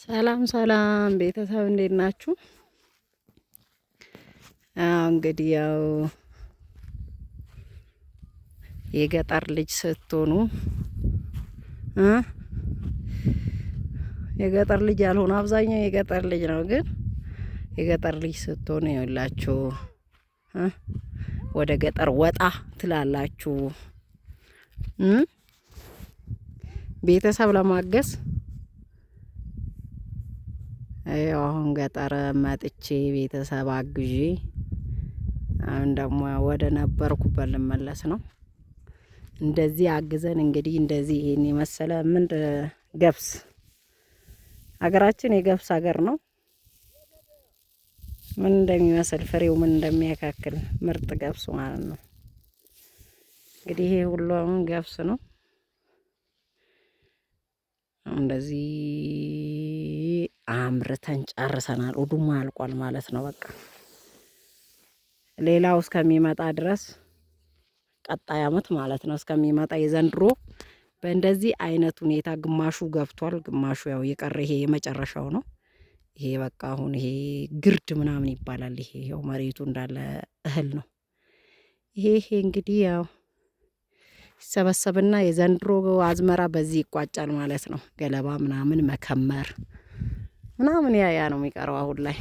ሰላም ሰላም ቤተሰብ እንዴት ናችሁ? እንግዲህ ያው የገጠር ልጅ ስትሆኑ የገጠር ልጅ ያልሆነ አብዛኛው የገጠር ልጅ ነው። ግን የገጠር ልጅ ስትሆኑ ይኸውላችሁ ወደ ገጠር ወጣ ትላላችሁ ቤተሰብ ለማገዝ። አሁን ገጠር መጥቼ ቤተሰብ አግዤ አሁን ደግሞ ወደ ነበርኩበት ልመለስ ነው። እንደዚህ አግዘን እንግዲህ እንደዚህ ይሄን የመሰለ ገብስ ሀገራችን የገብስ ሀገር ነው። ምን እንደሚመስል ፍሬው ምን እንደሚያካክል ምርጥ ገብስ ማለት ነው። እንግዲህ ይሄ ሁሉ አሁን ገብስ ነው። እንደዚህ አምርተን ጨርሰናል። ኡዱማ አልቋል ማለት ነው። በቃ ሌላው እስከሚመጣ ድረስ ቀጣይ አመት ማለት ነው እስከሚመጣ የዘንድሮ በእንደዚህ አይነት ሁኔታ ግማሹ ገብቷል፣ ግማሹ ያው የቀረ ይሄ የመጨረሻው ነው። ይሄ በቃ አሁን ይሄ ግርድ ምናምን ይባላል። ይሄ ያው መሬቱ እንዳለ እህል ነው። ይሄ እንግዲህ ያው ይሰበሰብና የዘንድሮ አዝመራ በዚህ ይቋጫል ማለት ነው። ገለባ ምናምን መከመር ምናምን ያ ነው የሚቀረው አሁን ላይ።